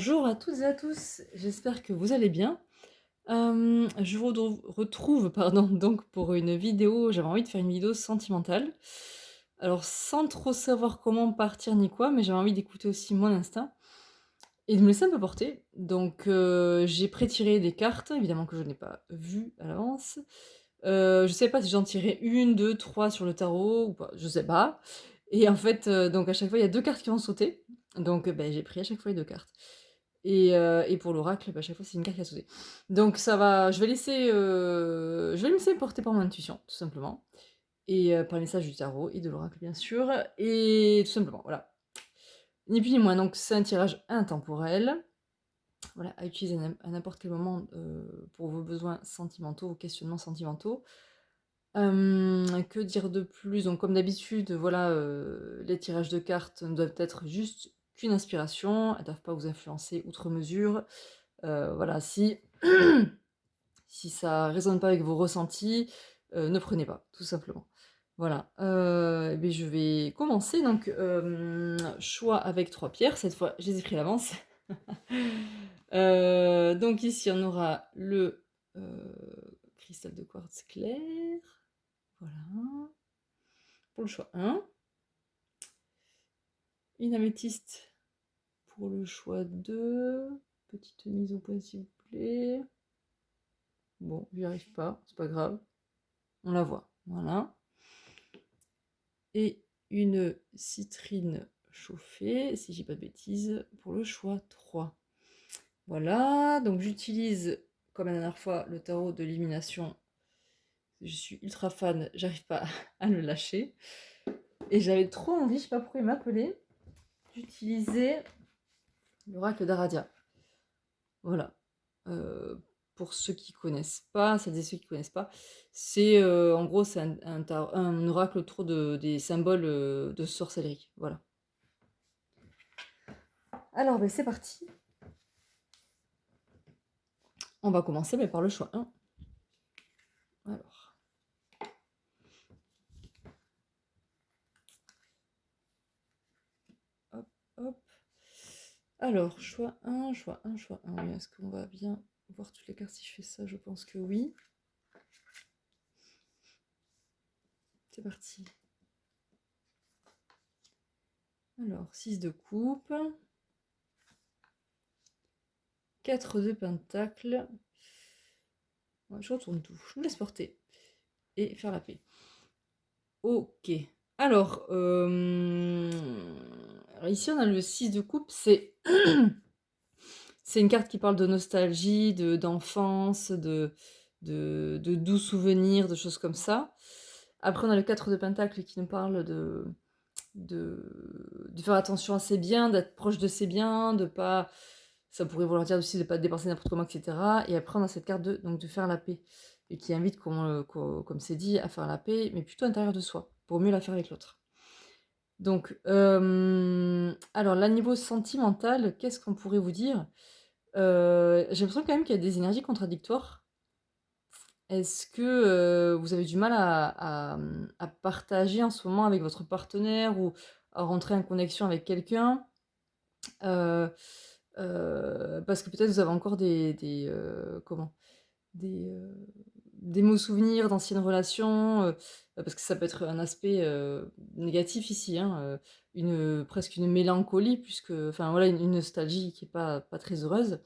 Bonjour à toutes et à tous, j'espère que vous allez bien. Je vous retrouve pardon, donc pour une vidéo, j'avais envie de faire une vidéo sentimentale. Alors sans trop savoir comment partir ni quoi, mais j'avais envie d'écouter aussi mon instinct et de me laisser un peu porter. Donc j'ai pré-tiré des cartes, évidemment que je n'ai pas vues à l'avance. Je sais pas si j'en tirais une, 2, 3 sur le tarot ou pas, je sais pas. Et en fait, donc à chaque fois, il y a 2 cartes qui vont sauter. Donc j'ai pris à chaque fois les 2 cartes. Et pour l'oracle, à chaque fois, c'est une carte qui a sauté. Donc ça va, je vais me laisser porter par mon intuition, tout simplement. Et par les messages du tarot et de l'oracle, bien sûr. Et tout simplement, voilà. Ni plus ni moins, donc c'est un tirage intemporel. Voilà, à utiliser à n'importe quel moment pour vos besoins sentimentaux, vos questionnements sentimentaux. Que dire de plus? Donc comme d'habitude, voilà, les tirages de cartes ne doivent être juste qu'une inspiration, elles ne doivent pas vous influencer outre mesure. Voilà, si si ça résonne pas avec vos ressentis, ne prenez pas, tout simplement. Voilà, et beh, je vais commencer donc, choix avec 3 pierres, cette fois je les ai pris à l'avance. Donc ici on aura le, cristal de quartz clair, voilà, pour le choix 1. Une améthyste pour le choix 2. Petite mise au point s'il vous plaît. Bon, j'y arrive pas, c'est pas grave, on la voit, voilà. Et une citrine chauffée, si j'ai pas de bêtises, pour le choix 3. Voilà, donc j'utilise, comme la dernière fois, le tarot de l'élimination. Je suis ultra fan, j'arrive pas à le lâcher. Et j'avais trop envie, je sais pas pourquoi il m'appelait, d'utiliser l'oracle d'Aradia. Voilà. Pour ceux qui connaissent pas, celles et ceux qui connaissent pas, c'est en gros c'est un oracle autour des symboles de sorcellerie. Voilà. Alors ben, c'est parti. On va commencer par le choix 1. Alors. Hop, hop. Alors, choix 1, choix 1, choix 1. Oui, est-ce qu'on va bien voir toutes les cartes si je fais ça? Je pense que oui. C'est parti. Alors, 6 de coupe. 4 de pentacle. Ouais, je retourne tout. Je me laisse porter. Et faire la paix. Ok. Alors, ici on a le 6 de coupe. C'est c'est une carte qui parle de nostalgie, d'enfance, de doux souvenirs, de choses comme ça. Après, on a le 4 de pentacle qui nous parle de faire attention à ses biens, d'être proche de ses biens, de pas. Ça pourrait vouloir dire aussi de ne pas dépenser n'importe comment, etc. Et après, on a cette carte donc de faire la paix, et qui invite, comme c'est dit, à faire la paix, mais plutôt à l'intérieur de soi, pour mieux la faire avec l'autre. Donc, alors, là, niveau sentimental, qu'est-ce qu'on pourrait vous dire? J'ai l'impression quand même qu'il y a des énergies contradictoires. Est-ce que vous avez du mal à partager en ce moment avec votre partenaire ou à rentrer en connexion avec quelqu'un? Heu Parce que peut-être vous avez encore comment? Des, heu, des mauvais souvenirs d'anciennes relations, parce que ça peut être un aspect, négatif ici, hein, presque une mélancolie puisque enfin voilà, une nostalgie qui est pas très heureuse.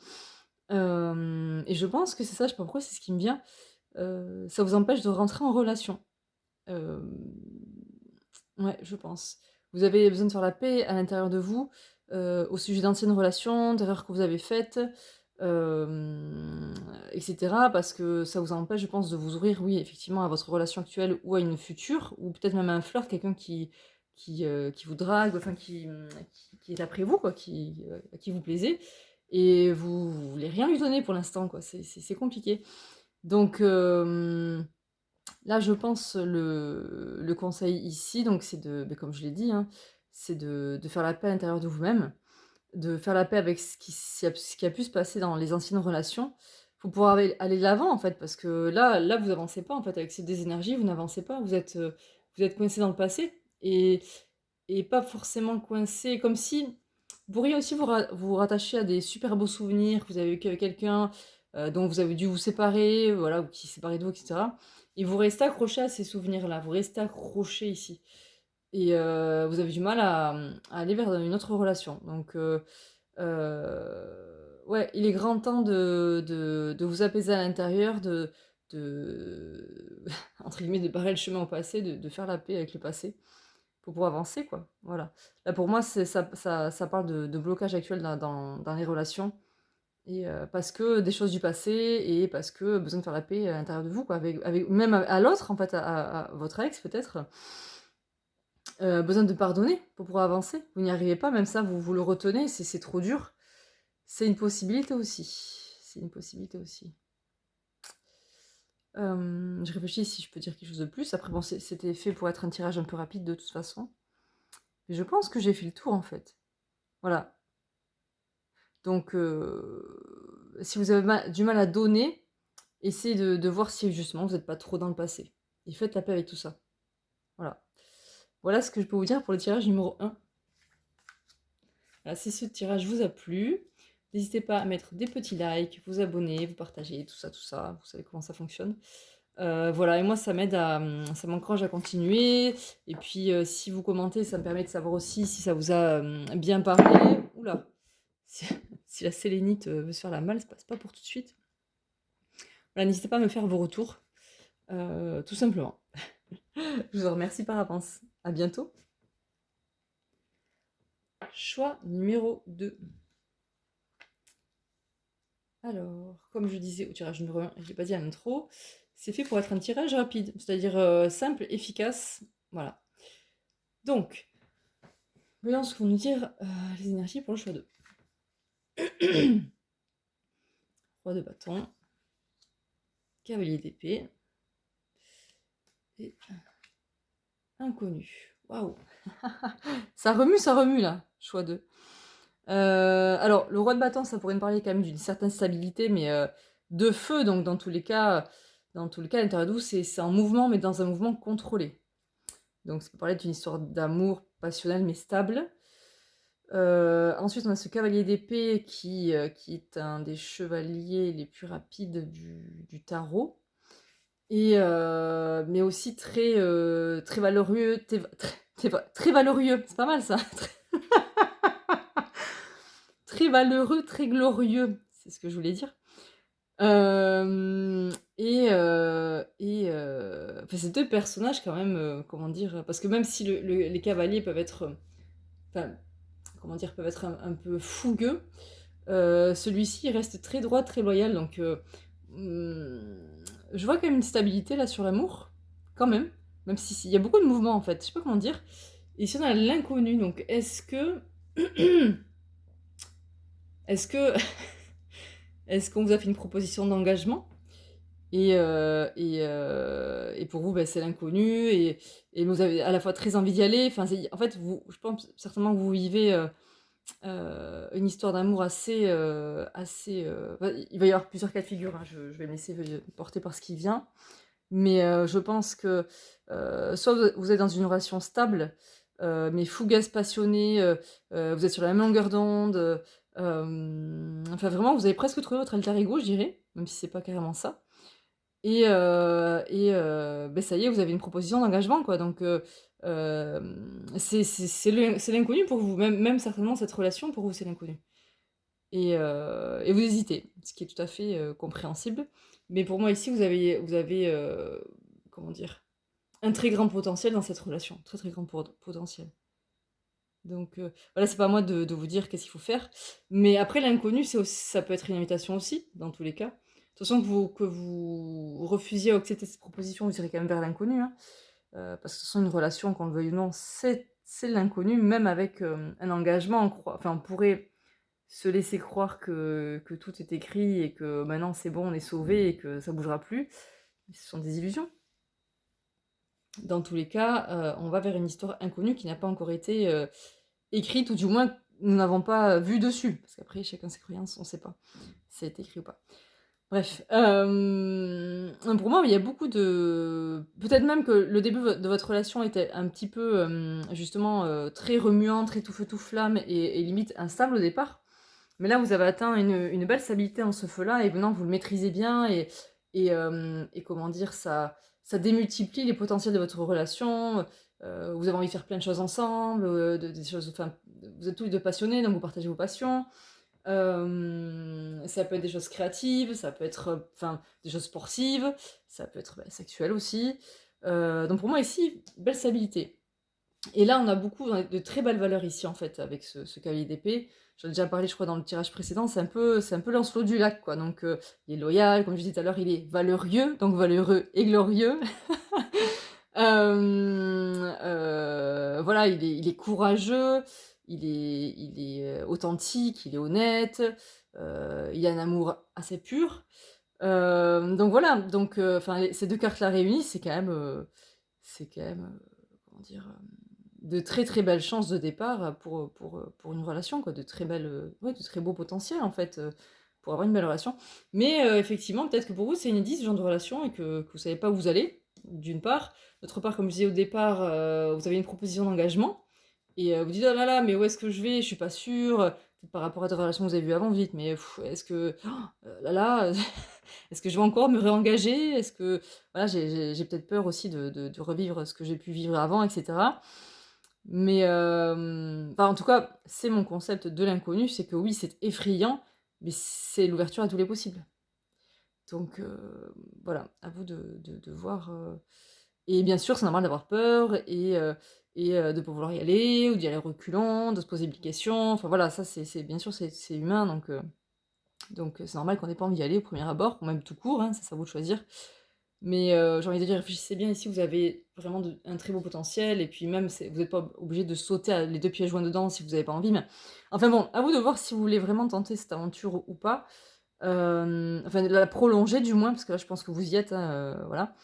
Et je pense que c'est ça, je sais pas pourquoi, c'est ce qui me vient, ça vous empêche de rentrer en relation. Hem, ouais, je pense. Vous avez besoin de faire la paix à l'intérieur de vous, au sujet d'anciennes relations, d'erreurs que vous avez faites, hem, et cetera, parce que ça vous empêche, je pense, de vous ouvrir, oui, effectivement, à votre relation actuelle ou à une future, ou peut-être même à un flirt, quelqu'un qui vous drague, enfin qui est après vous, quoi, à qui vous plaisez, et vous voulez rien lui donner pour l'instant, quoi. C'est compliqué. Donc, là, je pense le conseil ici, donc c'est comme je l'ai dit, hein, c'est de faire la paix à l'intérieur de vous-même, de faire la paix avec ce qui a pu se passer dans les anciennes relations, pour pouvoir aller de l'avant, en fait, parce que là, vous avancez pas, en fait, avec ces 2 énergies, vous n'avancez pas, vous êtes coincé dans le passé et pas forcément coincé comme si Vous pourriez aussi vous rattacher à des super beaux souvenirs que vous avez vécu avec quelqu'un, dont vous avez dû vous séparer, voilà, ou qui s'est séparé de vous, et cetera. Et vous restez accroché à ces souvenirs-là, vous restez accroché ici. Et vous avez du mal à aller vers une autre relation. Donc, ouais, il est grand temps de vous apaiser à l'intérieur, de entre guillemets, «de barrer le chemin au passé», de faire la paix avec le passé pour pouvoir avancer, quoi. Voilà. Là, pour moi, ça parle de blocage actuel dans les relations et parce que des choses du passé et parce que besoin de faire la paix à l'intérieur de vous, quoi, avec même à l'autre, en fait, à votre ex, peut-être. Besoin de pardonner pour pouvoir avancer. Vous n'y arrivez pas, même ça, vous le retenez, c'est trop dur. C'est une possibilité aussi. C'est une possibilité aussi. Je réfléchis si je peux dire quelque chose de plus. Après, bon, c'était fait pour être un tirage un peu rapide de toute façon. Mais je pense que j'ai fait le tour, en fait. Voilà. Donc, si vous avez du mal à donner, essayez de voir si justement vous n'êtes pas trop dans le passé. Et faites la paix avec tout ça. Voilà. Voilà ce que je peux vous dire pour le tirage numéro 1. Voilà, si ce tirage vous a plu, n'hésitez pas à mettre des petits likes, vous abonner, vous partager, tout ça, vous savez comment ça fonctionne. Voilà, et moi ça m'aide ça m'encourage à continuer, et puis si vous commentez, ça me permet de savoir aussi si ça vous a bien parlé. Oula, si, si la sélénite veut se faire la malle, c'est pas pour tout de suite. Voilà, n'hésitez pas à me faire vos retours, tout simplement. Je vous remercie par avance. À bientôt. Choix numéro 2. Alors, comme je disais au tirage numéro 1, je ne l'ai pas dit à l'intro, c'est fait pour être un tirage rapide, c'est-à-dire simple, efficace, voilà. Donc, voyons ce que vont nous dire les énergies pour le choix 2. Roi de bâton, cavalier d'épée, et inconnu. Waouh. Ça remue là, choix 2. Alors, le roi de bâton, ça pourrait me parler quand même d'une certaine stabilité, mais de feu, donc dans tous les cas, l'intérieur de vous, c'est en mouvement, mais dans un mouvement contrôlé. Donc ça peut parler d'une histoire d'amour passionnel, mais stable. Ensuite, on a ce cavalier d'épée qui est un des chevaliers les plus rapides du tarot. Et, mais aussi très, très valeureux, très valeureux, c'est pas mal ça. Très valeureux, très glorieux, c'est ce que je voulais dire. Enfin, ces deux personnages quand même, comment dire, parce que même si les cavaliers peuvent être, enfin, comment dire, peuvent être un peu fougueux, celui-ci reste très droit, très loyal, donc je vois quand même une stabilité là sur l'amour, quand même si il y a beaucoup de mouvements en fait, je sais pas comment dire. Et si on a l'inconnu, donc est-ce que est-ce que est-ce qu'on vous a fait une proposition d'engagement et pour vous, bah, c'est l'inconnu et vous avez à la fois très envie d'y aller. Enfin, en fait, je pense certainement que vous vivez une histoire d'amour enfin, il va y avoir plusieurs cas de figure, hein, je vais me laisser porter par ce qui vient. Mais je pense que soit vous êtes dans une relation stable, mais fougasse, passionnée, vous êtes sur la même longueur d'onde, enfin vraiment, vous avez presque trouvé votre alter ego, je dirais, même si c'est pas carrément ça. Beh, ça y est, vous avez une proposition d'engagement, quoi. Donc, c'est l'inconnu pour vous, même certainement cette relation, pour vous, c'est l'inconnu. Et vous hésitez, ce qui est tout à fait compréhensible. Mais pour moi, ici, vous avez comment dire, un très grand potentiel dans cette relation, très très grand potentiel. Donc voilà, c'est pas à moi de vous dire qu'est-ce qu'il faut faire. Mais après, l'inconnu, ça peut être une invitation aussi, dans tous les cas. De toute façon, que vous refusiez à accepter cette proposition, vous irez quand même vers l'inconnu. Hein. Parce que de toute façon, une relation, qu'on le veuille ou non, c'est l'inconnu, même avec un engagement. Enfin, on pourrait se laisser croire que tout est écrit et que maintenant c'est bon, on est sauvé et que ça bougera plus. Mais ce sont des illusions. Dans tous les cas, on va vers une histoire inconnue qui n'a pas encore été écrite, ou du moins nous n'avons pas vu dessus. Parce qu'après, chacun ses croyances, on ne sait pas si ça a été écrit ou pas. Bref, pour moi, il y a beaucoup de peut-être même que le début de votre relation était un petit peu, justement, très remuant, très tout feu tout flamme et limite instable au départ. Mais là, vous avez atteint une belle stabilité en ce feu-là et maintenant vous le maîtrisez bien et comment dire? Ça démultiplie les potentiels de votre relation, vous avez envie de faire plein de choses ensemble, des choses enfin, vous êtes tous les 2 passionnés, donc vous partagez vos passions. Ça peut être des choses créatives, ça peut être, enfin, des choses sportives, ça peut être, bah, sexuel aussi. Donc pour moi ici, belle stabilité. Et là, on a de très belles valeurs ici en fait avec ce cavalier d'épée. J'en ai déjà parlé, je crois, dans le tirage précédent. C'est un peu Lancelot du lac, quoi. Donc, il est loyal, comme je disais tout à l'heure, il est valeureux, donc valeureux et glorieux. Voilà, il est courageux, il est authentique, il est honnête, il a un amour assez pur. Donc voilà, donc enfin, ces deux cartes-là réunies, c'est quand même, comment dire, de très très belles chances de départ pour une relation, quoi, de très belles, ouais, de très beaux potentiels en fait, pour avoir une belle relation. Mais effectivement, peut-être que pour vous, c'est inédit ce genre de relation et que vous savez pas où vous allez, d'une part. D'autre part, comme je disais au départ, vous avez une proposition d'engagement et vous dites: «Oh là là, mais où est-ce que je vais? Je suis pas sûre». Peut-être par rapport à des relations que vous avez vues avant, vous dites: «Mais est-ce que là là, est-ce que je vais encore me réengager? Est-ce que» voilà, j'ai peut-être peur aussi de revivre ce que j'ai pu vivre avant et cetera. Mais enfin, en tout cas, c'est mon concept de l'inconnu, c'est que oui, c'est effrayant, mais c'est l'ouverture à tous les possibles. Donc voilà, à vous de voir, et bien sûr, c'est normal d'avoir peur de pas vouloir y aller ou d'y aller reculons, de se poser mille questions. Enfin voilà, ça c'est bien sûr, c'est humain donc c'est normal qu'on ait pas envie d'y aller au premier abord, ou même tout court, hein, ça c'est à vous de choisir. Mais j'ai envie de dire, réfléchissez bien ici, vous avez vraiment un très beau potentiel, et puis même, vous n'êtes pas obligé de sauter les deux pieds joints dedans si vous n'avez pas envie. Mais enfin bon, à vous de voir si vous voulez vraiment tenter cette aventure ou pas. Enfin, la prolonger du moins, parce que là, je pense que vous y êtes, hein, voilà.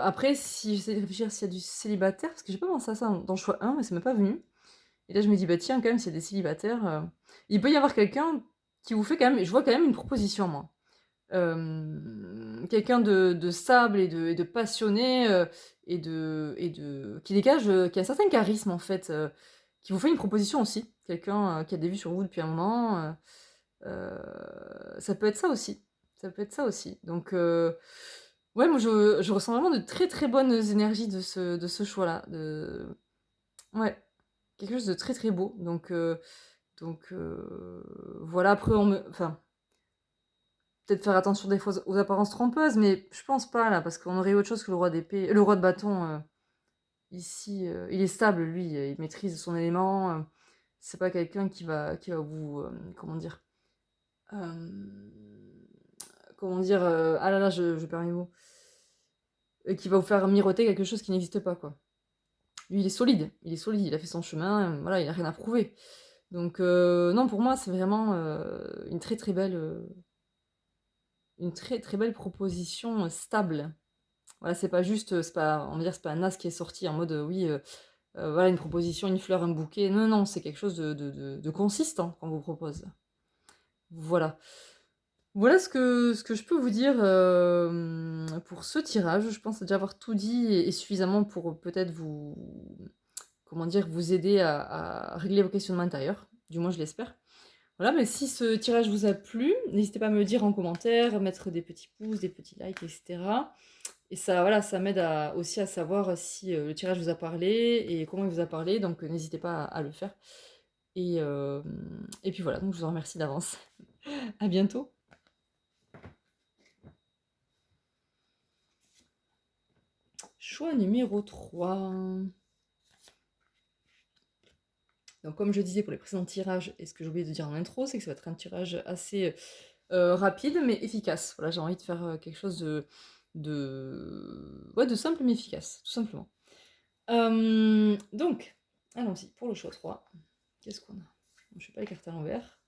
Après, si j'essaie de réfléchir s'il y a du célibataire, parce que j'ai pas pensé à ça dans le choix 1, mais ça m'est pas venu. Et là, je me dis, bah tiens, quand même, s'il y a des célibataires, il peut y avoir quelqu'un qui vous fait quand même, je vois quand même une proposition, moi. Quelqu'un de stable et de passionné, qui dégage, qui a un certain charisme en fait, qui vous fait une proposition aussi. Quelqu'un, qui a des vues sur vous depuis un moment, ça peut être ça aussi. Ça peut être ça aussi. Donc ouais, moi je ressens vraiment de très, très bonnes énergies de ce choix-là, ouais, quelque chose de très, très beau. Donc voilà, après enfin peut-être faire attention des fois aux apparences trompeuses, mais je pense pas là, parce qu'on aurait autre chose que le roi d'épée, le roi de bâton. Ici, il est stable, lui, il maîtrise son élément. C'est pas quelqu'un qui va vous, euh, comment dire, ah là là, je perds mes mots, qui va vous faire miroiter quelque chose qui n'existe pas, quoi. Lui, il est solide, il a fait son chemin, voilà, il a rien à prouver. Donc non, pour moi, c'est vraiment une très très belle proposition, stable. Voilà, c'est pas juste, c'est pas, on va dire, c'est pas un as qui est sorti en mode, oui, voilà, une proposition, une fleur, un bouquet. Non, non, c'est quelque chose de consistant qu'on vous propose. Voilà. Voilà ce que je peux vous dire pour ce tirage. Je pense déjà avoir tout dit et suffisamment pour peut-être vous, comment dire, vous aider à régler vos questionnements intérieurs. Du moins, je l'espère. Voilà, mais si ce tirage vous a plu, n'hésitez pas à me le dire en commentaire, à mettre des petits pouces, des petits likes, etc. Et ça, voilà, ça m'aide aussi à savoir si le tirage vous a parlé et comment il vous a parlé, donc n'hésitez pas à le faire. Et puis voilà, donc je vous en remercie d'avance. À bientôt. Choix numéro 3. Donc comme je disais pour les précédents tirages, et ce que j'ai oublié de dire en intro, c'est que ça va être un tirage assez rapide mais efficace. Voilà, j'ai envie de faire quelque chose ouais, de simple mais efficace, tout simplement. Donc, allons-y pour le choix 3. Qu'est-ce qu'on a? Je ne fais pas les cartes à l'envers.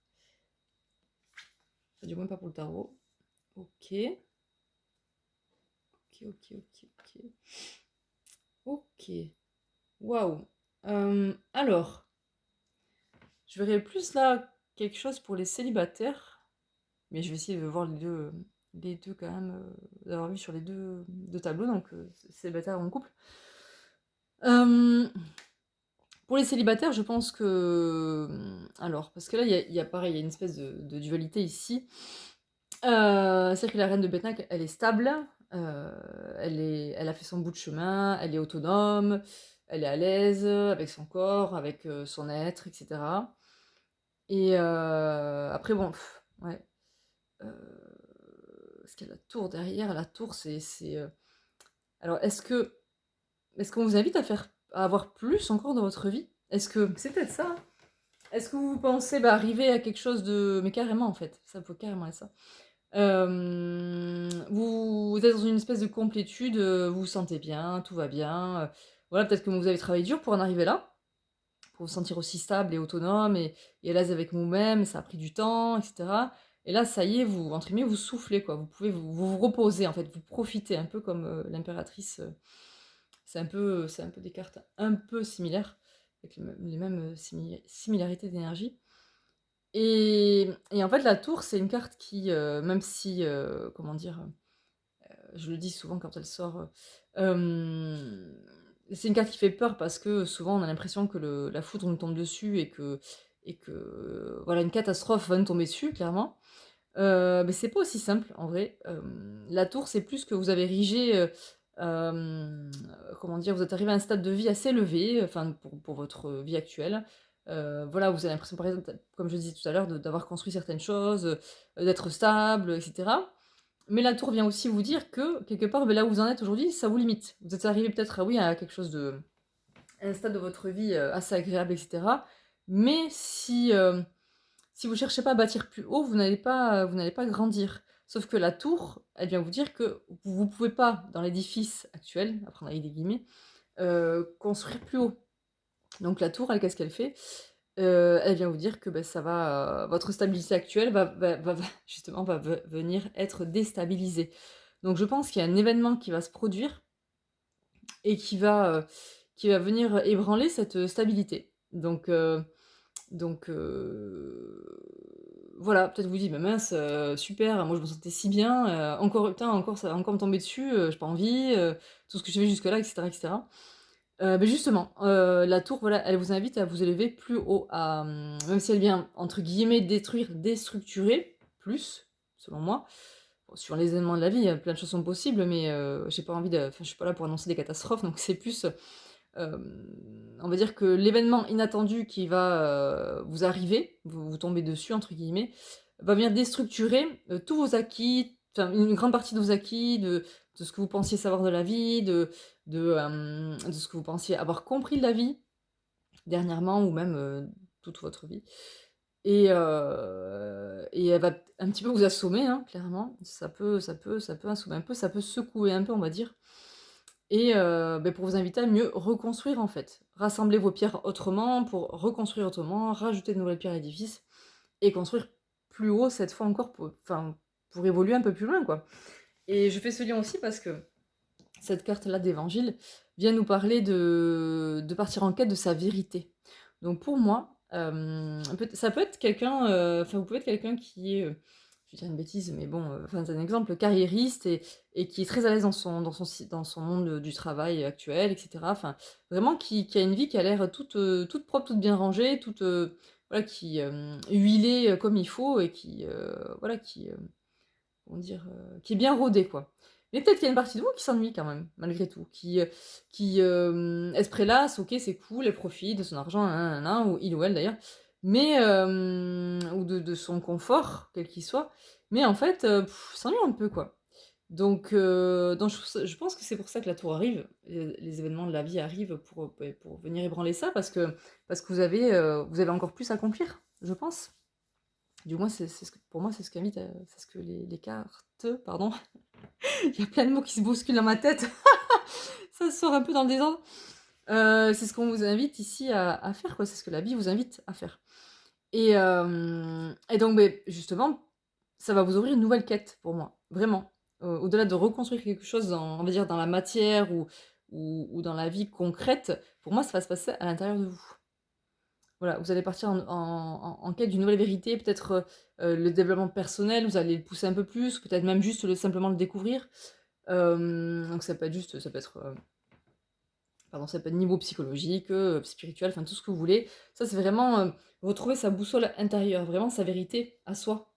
Du moins pas pour le tarot. Ok. Ok. Ok. Waouh. Alors, je verrais plus là quelque chose pour les célibataires. mais je vais essayer de voir les deux quand même, d'avoir vu sur les deux tableaux, donc célibataire ou en couple. Pour les célibataires, je pense que, alors, parce que là, il y a pareil, il y a une espèce de dualité ici. C'est-à-dire que la reine de Pétacle, elle est stable, heu, elle a fait son bout de chemin, elle est autonome, elle est à l'aise, avec son corps, avec, son être et cetera et après bon, ouais, heu, parce qu'il y a la tour derrière. La tour, alors est-ce qu'on vous invite à avoir plus encore dans votre vie? Est-ce que c'est peut-être ça, hein? Est-ce que vous pensez, bah, arriver à quelque chose de mais carrément, en fait, ça peut carrément être ça. Vous êtes dans une espèce de complétude, vous vous sentez bien, tout va bien, voilà, peut-être que vous avez travaillé dur pour en arriver là, pour vous sentir aussi stable et autonome et à l'aise avec vous-même, ça a pris du temps et cetera et là, ça y est, vous entre guillemets, «vous soufflez» quoi, vous pouvez vous reposer, en fait, vous profitez un peu comme, l'impératrice, c'est un peu des cartes un peu similaires, avec les mêmes, similarités d'énergie et en fait, la tour, c'est une carte qui, même si, comment dire? Je le dis souvent quand elle sort, c'est une carte qui fait peur parce que souvent on a l'impression que la foudre nous tombe dessus et que voilà, une catastrophe va nous tomber dessus clairement. Mais c'est pas aussi simple en vrai. La tour, c'est plus que vous avez érigé, hem, comment dire? Vous êtes arrivé à un stade de vie assez élevé, enfin pour votre vie actuelle. Voilà, vous avez l'impression par exemple, comme je disais tout à l'heure, d'avoir construit certaines choses, d'être stable et cetera. Mais la tour vient aussi vous dire que, quelque part, là où vous en êtes aujourd'hui, ça vous limite. Vous êtes arrivé peut-être, oui, à quelque chose à un stade de votre vie, assez agréable et cetera. Mais si vous cherchez pas à bâtir plus haut, vous n'allez pas grandir. Sauf que la tour, elle vient vous dire que vous pouvez pas, dans l'édifice actuel, après on a des guillemets, construire plus haut. Donc la tour, elle, qu'est-ce qu'elle fait? Elle vient vous dire que, ça va, votre stabilité actuelle va justement venir être déstabilisée. Donc je pense qu'il y a un événement qui va se produire et qui va venir ébranler cette, stabilité. Donc voilà, peut-être vous dites: «Bah mince, super, moi je me sentais si bien, encore putain, encore ça va encore me tomber dessus, j'ai pas envie, tout ce que j'ai fait jusque-là» et cetera et cetera. Beh, justement, la tour, voilà, elle vous invite à vous élever plus haut, même si elle vient entre guillemets «détruire», déstructurer, plus, selon moi. Bon, sur les événements de la vie, plein de choses sont possibles, mais j'ai pas envie de enfin, je suis pas là pour annoncer des catastrophes, donc c'est plus, on va dire que l'événement inattendu qui va, vous arriver, vous tomber «dessus» entre guillemets, va venir déstructurer, tous vos acquis, enfin une grande partie de vos acquis, de ce que vous pensiez savoir de la vie, de ce que vous pensiez avoir compris de la vie dernièrement ou même, toute votre vie et elle va un petit peu vous assommer, hein, clairement. Ça peut assommer un peu, ça peut secouer un peu, on va dire et pour vous inviter à mieux reconstruire, en fait. Rassembler vos pierres autrement pour reconstruire autrement, rajouter de nouvelles pierres à l'édifice et construire plus haut cette fois encore pour évoluer un peu plus loin, quoi et je fais ce lien aussi parce que cette carte-là d'évangile vient nous parler de partir en quête de sa vérité. Donc pour moi, ça peut être quelqu'un, enfin vous pouvez être quelqu'un qui est, je vais dire une bêtise, mais bon, enfin c'est un exemple, carriériste et qui est très à l'aise dans son monde, du travail actuel et cetera. Enfin, vraiment qui a une vie qui a l'air toute propre, toute bien rangée, voilà qui, huilée, comme il faut et qui, voilà comment dire? Qui est bien rodé, quoi. Mais peut-être qu'il y a une partie de vous qui s'ennuie quand même, malgré tout, elle se prélasse, OK, c'est cool, elle profite de son argent, nin nin nin, ou il ou elle d'ailleurs, mais ou de son confort, quel qu'il soit, mais en fait, s'ennuie un peu, quoi. Donc je pense que c'est pour ça que la tour arrive, les événements de la vie arrivent pour venir ébranler ça parce que vous avez encore plus à accomplir, je pense. Du moins, c'est ce que pour moi, c'est ce qu'invite, c'est ce que les cartes, pardon, il y a plein de mots qui se bousculent dans ma tête, ça sort un peu dans le désordre. C'est ce qu'on vous invite ici à faire, quoi, c'est ce que la vie vous invite à faire. Et donc, beh, justement, ça va vous ouvrir une nouvelle quête pour moi, vraiment. Au-delà de reconstruire quelque chose on va dire dans la matière ou dans la vie concrète, pour moi, ça va se passer à l'intérieur de vous. Voilà, vous allez partir en quête d'une nouvelle vérité, peut-être, le développement personnel, vous allez le pousser un peu plus, peut-être même juste simplement le découvrir. Donc ça peut être juste, ça peut être, pardon, ça peut être niveau psychologique, spirituel, enfin tout ce que vous voulez. Ça, c'est vraiment, retrouver sa boussole intérieure, vraiment sa vérité à soi.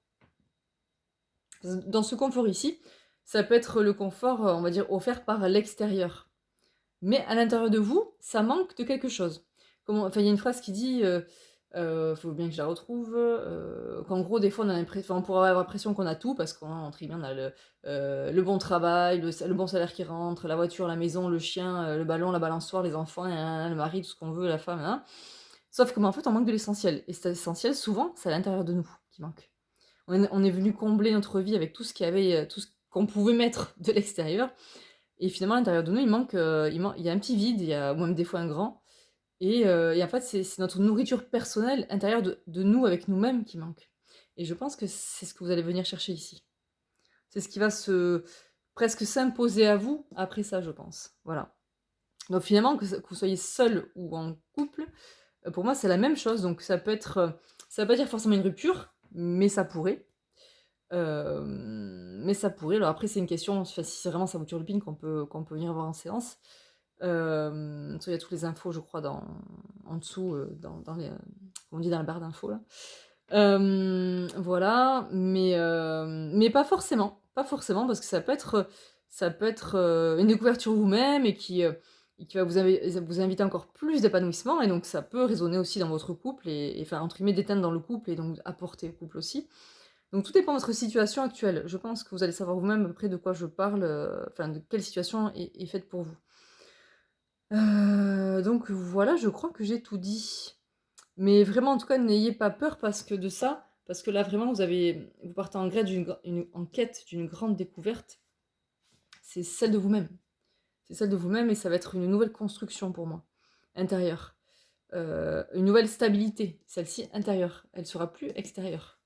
Dans ce confort ici, ça peut être le confort, on va dire, offert par l'extérieur. Mais à l'intérieur de vous, ça manque de quelque chose. Comment enfin, il y a une phrase qui dit, faut bien que je la retrouve, qu'en gros, des fois, on a enfin, on pourrait avoir l'impression qu'on a tout parce qu'entre guillemets, on a le bon travail, le bon salaire qui rentre, la voiture, la maison, le chien, le ballon, la balançoire, les enfants, le mari, tout ce qu'on veut, la femme, hein. Sauf que, en fait, on manque de l'essentiel et cet essentiel, souvent, c'est à l'intérieur de nous qui manque. On est venu combler notre vie avec tout ce qu'il y avait, tout ce qu'on pouvait mettre de l'extérieur et finalement, à l'intérieur de nous, il y a un petit vide, il y a ou même des fois un grand et en fait, c'est notre nourriture personnelle intérieure de nous avec nous-mêmes qui manque et je pense que c'est ce que vous allez venir chercher ici. C'est ce qui va presque s'imposer à vous après ça, je pense. Voilà. Donc finalement, que vous soyez seul ou en couple, pour moi, c'est la même chose. Donc ça peut être, ça veut pas dire forcément une rupture, mais ça pourrait. Mais ça pourrait. Alors après, c'est une question, enfin, si c'est vraiment ça vous turlupine qu'on peut venir voir en séance. Il y a toutes les infos, je crois, en dessous, dans les, comme on dit dans la barre d'infos là. Voilà, mais pas forcément, pas forcément, parce que ça peut être une découverte sur vous-même et qui va vous inviter encore plus d'épanouissement, et donc ça peut résonner aussi dans votre couple et enfin, entre guillemets, «d'éteindre» dans le couple et donc apporter au couple aussi. Donc tout dépend de votre situation actuelle. Je pense que vous allez savoir vous-même à peu près de quoi je parle, enfin de quelle situation est faite pour vous. Donc voilà, je crois que j'ai tout dit. Mais vraiment, en tout cas, n'ayez pas peur parce que là vraiment vous partez en quête d'une grande découverte. C'est celle de vous-même. C'est celle de vous-même et ça va être une nouvelle construction pour moi, intérieure. Une nouvelle stabilité, celle-ci intérieure. Elle sera plus extérieure.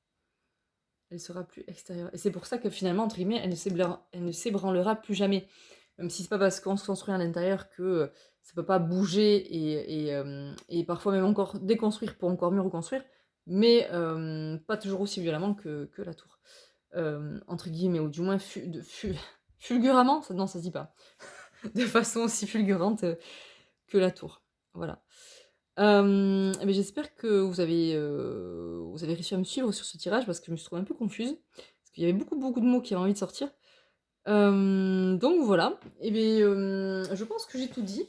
Elle sera plus extérieure. Et c'est pour ça que finalement, entre guillemets, elle ne s'ébranlera plus jamais. Même si c'est pas parce qu'on se construit à l'intérieur que ça peut pas bouger et parfois même encore déconstruire pour encore mieux reconstruire, mais pas toujours aussi violemment que la tour. Entre guillemets, ou du moins fulguramment, non, ça se dit pas, de façon aussi fulgurante que la tour. Voilà. Et beh, j'espère que vous avez réussi à me suivre sur ce tirage parce que je me suis trouvée un peu confuse. Parce qu'il y avait beaucoup, beaucoup de mots qui avaient envie de sortir. Donc voilà. Et beh, je pense que j'ai tout dit.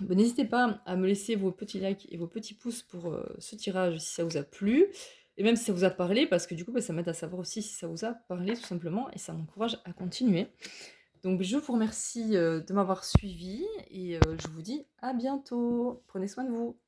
Bah, n'hésitez pas à me laisser vos petits likes et vos petits pouces pour, ce tirage si ça vous a plu et même si ça vous a parlé parce que du coup, bah, ça m'aide à savoir aussi si ça vous a parlé tout simplement et ça m'encourage à continuer. Donc je vous remercie, de m'avoir suivi et je vous dis à bientôt. Prenez soin de vous.